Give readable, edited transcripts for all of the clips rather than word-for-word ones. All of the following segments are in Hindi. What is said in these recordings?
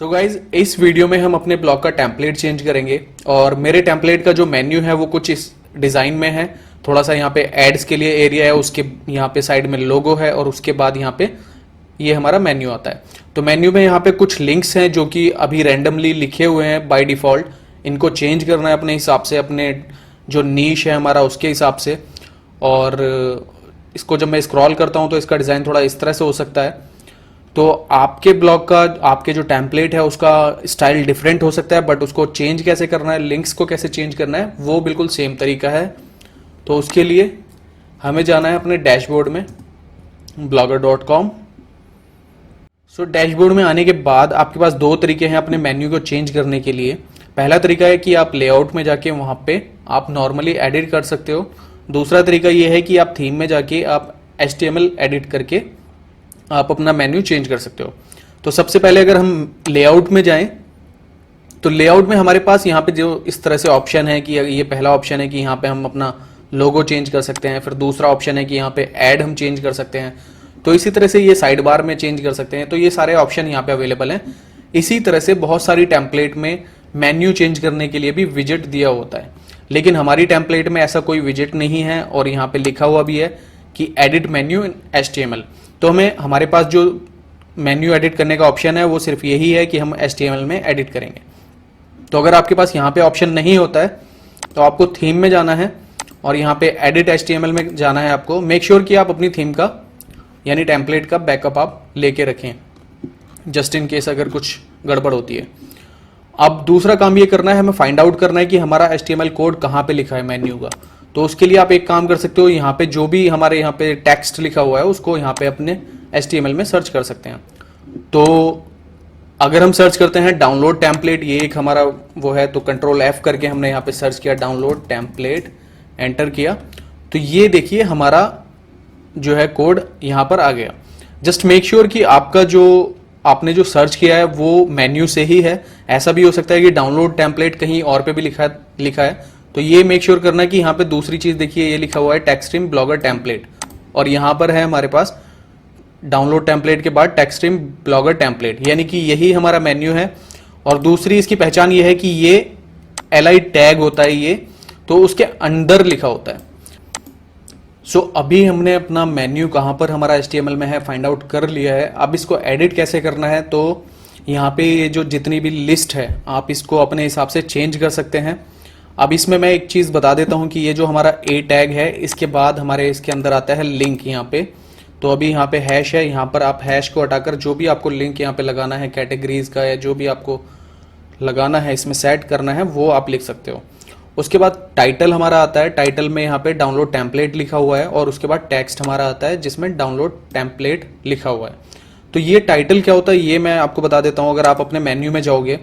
सो गाइज इस वीडियो में हम अपने ब्लॉग का टेम्पलेट चेंज करेंगे और मेरे टेम्पलेट का जो मेन्यू है वो कुछ इस डिज़ाइन में है। थोड़ा सा यहाँ पे एड्स के लिए एरिया है, उसके यहाँ पे साइड में लोगो है और उसके बाद यहाँ पे ये हमारा मेन्यू आता है। तो मेन्यू में यहाँ पे कुछ लिंक्स हैं जो कि अभी रैंडमली लिखे हुए हैं बाय डिफ़ॉल्ट। इनको चेंज करना है अपने हिसाब से, अपने जो नीश है हमारा उसके हिसाब से। और इसको जब मैं स्क्रॉल करता हूँ तो इसका डिज़ाइन थोड़ा इस तरह से हो सकता है। तो आपके ब्लॉग का, आपके जो टेम्पलेट है उसका स्टाइल डिफरेंट हो सकता है, बट उसको चेंज कैसे करना है, लिंक्स को कैसे चेंज करना है, वो बिल्कुल सेम तरीका है। तो उसके लिए हमें जाना है अपने डैशबोर्ड में, blogger.com। सो डैशबोर्ड में आने के बाद आपके पास दो तरीके हैं अपने मेन्यू को चेंज करने के लिए। पहला तरीका है कि आप लेआउट में जाके वहाँ पे आप नॉर्मली एडिट कर सकते हो। दूसरा तरीका ये है कि आप थीम में जाके आप HTML एडिट करके आप अपना मेन्यू चेंज कर सकते हो। तो सबसे पहले अगर हम लेआउट में जाएं तो लेआउट में हमारे पास यहाँ पे जो इस तरह से ऑप्शन है कि ये पहला ऑप्शन है कि यहाँ पे हम अपना लोगो चेंज कर सकते हैं। फिर दूसरा ऑप्शन है कि यहाँ पे ऐड हम चेंज कर सकते हैं। तो इसी तरह से ये साइड बार में चेंज कर सकते हैं। तो ये सारे ऑप्शन यहाँ पे अवेलेबल हैं। इसी तरह से बहुत सारी टेम्पलेट में मेन्यू चेंज करने के लिए भी विजिट दिया होता है, लेकिन हमारी टेम्पलेट में ऐसा कोई विजिट नहीं है और यहाँ पे लिखा हुआ भी है कि एडिट मेन्यू इन HTML। तो हमें, हमारे पास जो मेन्यू एडिट करने का ऑप्शन है वो सिर्फ यही है कि हम HTML में एडिट करेंगे। तो अगर आपके पास यहाँ पे ऑप्शन नहीं होता है तो आपको थीम में जाना है और यहाँ पे एडिट HTML में जाना है आपको। मेक श्योर कि आप अपनी थीम का यानी टेम्पलेट का बैकअप आप लेके रखें, जस्ट इन केस अगर कुछ गड़बड़ होती है। अब दूसरा काम ये करना है, हमें फाइंड आउट करना है कि हमारा HTML कोड कहाँ पे लिखा है मेन्यू का। तो उसके लिए आप एक काम कर सकते हो, यहाँ पे जो भी हमारे यहाँ पे टेक्स्ट लिखा हुआ है उसको यहाँ पे अपने HTML में सर्च कर सकते हैं। तो अगर हम सर्च करते हैं डाउनलोड टेम्पलेट, ये एक हमारा वो है, तो कंट्रोल F करके हमने यहाँ पे सर्च किया डाउनलोड टेम्पलेट, एंटर किया तो ये देखिए हमारा जो है कोड यहाँ पर आ गया। जस्ट मेक श्योर कि आपका जो आपने जो सर्च किया है वो मेन्यू से ही है। ऐसा भी हो सकता है कि डाउनलोड टेम्पलेट कहीं और पे भी लिखा है। तो ये मेक श्योर करना कि यहाँ पे दूसरी चीज देखिए, ये लिखा हुआ है टेक्स्ट्रीम ब्लॉगर टेम्पलेट और यहाँ पर है हमारे पास डाउनलोड टेम्पलेट के बाद टेक्स्ट्रीम ब्लॉगर टेम्पलेट, यानी कि यही हमारा मेन्यू है। और दूसरी इसकी पहचान ये है कि ये LI टैग होता है ये, तो उसके अंदर लिखा होता है। सो अभी हमने अपना मेन्यू कहाँ पर हमारा HTML में है फाइंड आउट कर लिया है। अब इसको एडिट कैसे करना है, तो यहाँ पे ये जो जितनी भी लिस्ट है आप इसको अपने हिसाब से चेंज कर सकते हैं। अब इसमें मैं एक चीज़ बता देता हूँ कि ये जो हमारा A टैग है इसके बाद हमारे इसके अंदर आता है लिंक यहाँ पे। तो अभी यहाँ पे हैश है, यहाँ पर आप हैश को हटाकर जो भी आपको लिंक यहाँ पे लगाना है कैटेगरीज का या जो भी आपको लगाना है इसमें सेट करना है वो आप लिख सकते हो। उसके बाद टाइटल हमारा आता है, टाइटल में यहाँ पे डाउनलोड टेम्पलेट लिखा हुआ है और उसके बाद टेक्स्ट हमारा आता है जिसमें डाउनलोड टेम्पलेट लिखा हुआ है। तो ये टाइटल क्या होता है ये मैं आपको बता देता हूँ। अगर आप अपने मेन्यू में जाओगे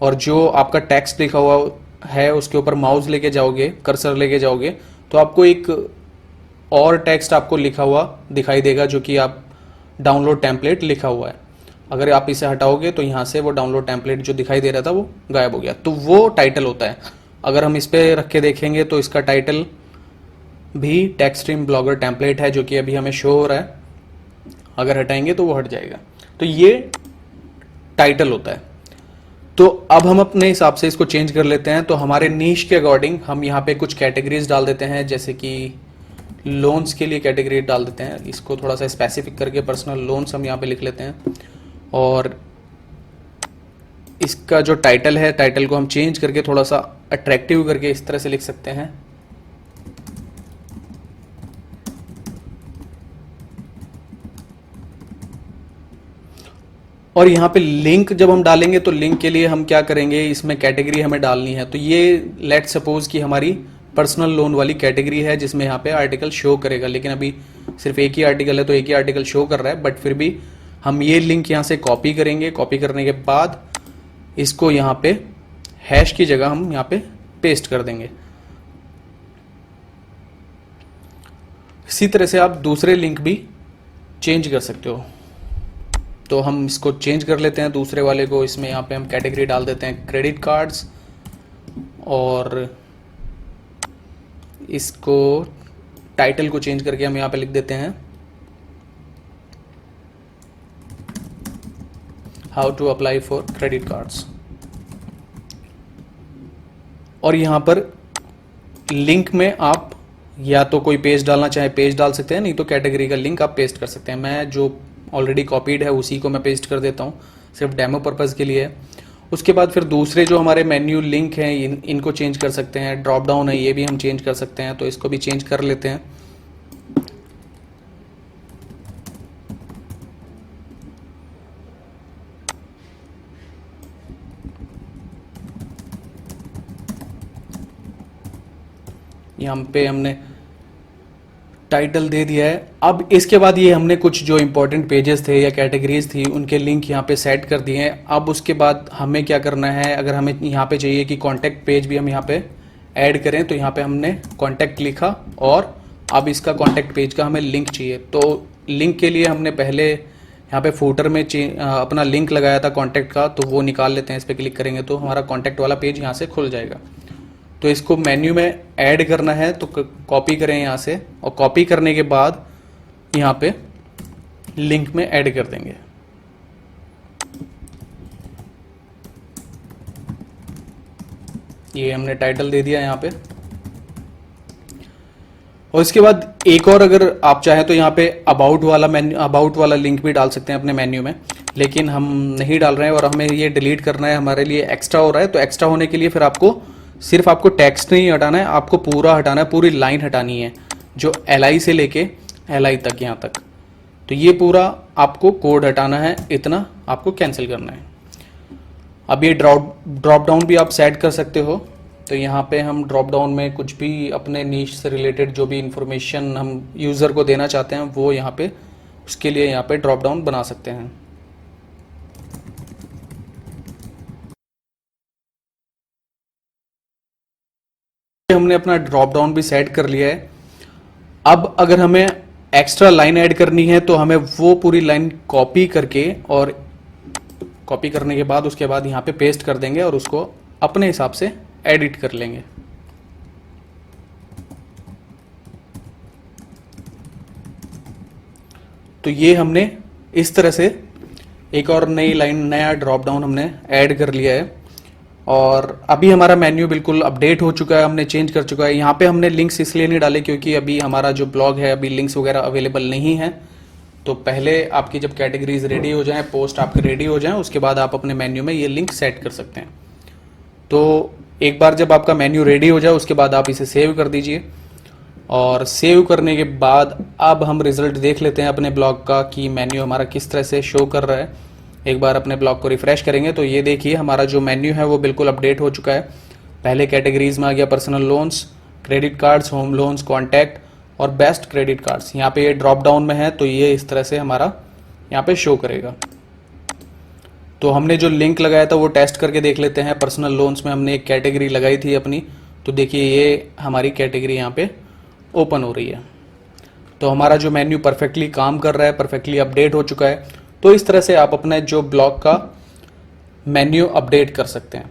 और जो आपका टेक्स्ट लिखा हुआ है उसके ऊपर माउस लेके जाओगे, कर्सर लेके जाओगे, तो आपको एक और टेक्स्ट आपको लिखा हुआ दिखाई देगा जो कि आप डाउनलोड टेम्पलेट लिखा हुआ है। अगर आप इसे हटाओगे तो यहाँ से वो डाउनलोड टेम्पलेट जो दिखाई दे रहा था वो गायब हो गया। तो वो टाइटल होता है। अगर हम इस पे रख के देखेंगे तो इसका टाइटल भी टेक्स्ट्रीम ब्लॉगर टेम्पलेट है जो कि अभी हमें शो हो रहा है। अगर हटाएंगे तो वो हट जाएगा। तो ये टाइटल होता है। तो अब हम अपने हिसाब से इसको चेंज कर लेते हैं। तो हमारे नीश के अकॉर्डिंग हम यहाँ पे कुछ कैटेगरीज डाल देते हैं, जैसे कि लोन्स के लिए कैटेगरी डाल देते हैं। इसको थोड़ा सा स्पेसिफिक करके पर्सनल लोन्स हम यहाँ पे लिख लेते हैं। और इसका जो टाइटल है, टाइटल को हम चेंज करके थोड़ा सा अट्रैक्टिव करके इस तरह से लिख सकते हैं। और यहाँ पे लिंक जब हम डालेंगे तो लिंक के लिए हम क्या करेंगे, इसमें कैटेगरी हमें डालनी है। तो ये लेट सपोज कि हमारी पर्सनल लोन वाली कैटेगरी है जिसमें यहाँ पे आर्टिकल शो करेगा, लेकिन अभी सिर्फ एक ही आर्टिकल है तो एक ही आर्टिकल शो कर रहा है। बट फिर भी हम ये लिंक यहाँ से कॉपी करेंगे। कॉपी करने के बाद इसको यहाँ पे हैश की जगह हम यहाँ पे पेस्ट कर देंगे। इसी तरह से आप दूसरे लिंक भी चेंज कर सकते हो। तो हम इसको चेंज कर लेते हैं दूसरे वाले को। इसमें यहाँ पे हम कैटेगरी डाल देते हैं क्रेडिट कार्ड्स और इसको टाइटल को चेंज करके हम यहाँ पे लिख देते हैं how to apply for credit cards. और यहाँ पर लिंक में आप या तो कोई पेज डालना चाहे पेज डाल सकते हैं, नहीं तो कैटेगरी का लिंक आप पेस्ट कर सकते हैं। मैं जो ऑलरेडी कॉपीड है उसी को मैं पेस्ट कर देता हूँ, सिर्फ डेमो पर्पज़ के लिए है। उसके बाद फिर दूसरे जो हमारे मेन्यू लिंक हैं इनको चेंज कर सकते हैं। ड्रॉप डाउन है ये भी हम चेंज कर सकते हैं, तो इसको भी चेंज कर लेते हैं। यहाँ पे हमने टाइटल दे दिया है। अब इसके बाद ये हमने कुछ जो इंपॉर्टेंट पेजेस थे या कैटेगरीज थी उनके लिंक यहाँ पे सेट कर दिए हैं। अब उसके बाद हमें क्या करना है, अगर हमें यहाँ पे चाहिए कि कॉन्टैक्ट पेज भी हम यहाँ पे ऐड करें, तो यहाँ पे हमने कॉन्टैक्ट लिखा और अब इसका कॉन्टैक्ट पेज का हमें लिंक चाहिए। तो लिंक के लिए हमने पहले यहाँ पे फूटर में अपना लिंक लगाया था कॉन्टैक्ट का, तो वो निकाल लेते हैं। इस पर क्लिक करेंगे तो हमारा कॉन्टैक्ट वाला पेज यहाँ से खुल जाएगा। तो इसको मेन्यू में ऐड करना है, तो कॉपी करें यहाँ से, और कॉपी करने के बाद यहाँ पे लिंक में ऐड कर देंगे। ये हमने टाइटल दे दिया यहाँ पे। और इसके बाद एक और अगर आप चाहें तो यहाँ पे अबाउट वाला लिंक भी डाल सकते हैं अपने मेन्यू में, लेकिन हम नहीं डाल रहे हैं और हमें ये डिलीट करना है, हमारे लिए एक्स्ट्रा हो रहा है। तो एक्स्ट्रा होने के लिए फिर आपको टेक्स्ट नहीं हटाना है, आपको पूरा हटाना है, पूरी लाइन हटानी है, जो LI से लेके LI तक यहाँ तक। तो ये पूरा आपको कोड हटाना है, इतना आपको कैंसिल करना है। अब ये ड्रॉप डाउन भी आप सेट कर सकते हो। तो यहाँ पे हम ड्रॉप डाउन में कुछ भी अपने नीश से रिलेटेड जो भी इंफॉर्मेशन हम यूज़र को देना चाहते हैं वो यहाँ पे, उसके लिए यहाँ पे ड्रॉप डाउन बना सकते हैं। हमने अपना ड्रॉप डाउन भी सेट कर लिया है। अब अगर हमें एक्स्ट्रा लाइन ऐड करनी है तो हमें वो पूरी लाइन कॉपी करके, और कॉपी करने के बाद उसके बाद यहाँ पे पेस्ट कर देंगे और उसको अपने हिसाब से एडिट कर लेंगे। तो ये हमने इस तरह से एक और नई लाइन, नया ड्रॉप डाउन हमने ऐड कर लिया है। और अभी हमारा मेन्यू बिल्कुल अपडेट हो चुका है, हमने चेंज कर चुका है। यहाँ पे हमने लिंक्स इसलिए नहीं डाले क्योंकि अभी हमारा जो ब्लॉग है अभी लिंक्स वगैरह अवेलेबल नहीं है। तो पहले आपकी जब कैटेगरीज रेडी हो जाएं, पोस्ट आपके रेडी हो जाएं, उसके बाद आप अपने मेन्यू में ये लिंक सेट कर सकते हैं। तो एक बार जब आपका मेन्यू रेडी हो जाए उसके बाद आप इसे सेव कर दीजिए। और सेव करने के बाद अब हम रिजल्ट देख लेते हैं अपने ब्लॉग का कि मेन्यू हमारा किस तरह से शो कर रहा है। एक बार अपने ब्लॉग को रिफ्रेश करेंगे तो ये देखिए हमारा जो मेन्यू है वो बिल्कुल अपडेट हो चुका है। पहले कैटेगरीज में आ गया personal loans, credit cards, home loans, contact और बेस्ट क्रेडिट कार्ड्स। यहाँ पे ये ड्रॉप डाउन में है तो ये इस तरह से हमारा यहाँ पे शो करेगा। तो हमने जो लिंक लगाया था वो टेस्ट करके देख लेते हैं। पर्सनल लोन्स में हमने एक कैटेगरी लगाई थी अपनी, तो देखिए ये हमारी कैटेगरी यहाँ पे ओपन हो रही है। तो हमारा जो मेन्यू परफेक्टली काम कर रहा है, परफेक्टली अपडेट हो चुका है। तो इस तरह से आप अपने जो ब्लॉग का मेन्यू अपडेट कर सकते हैं।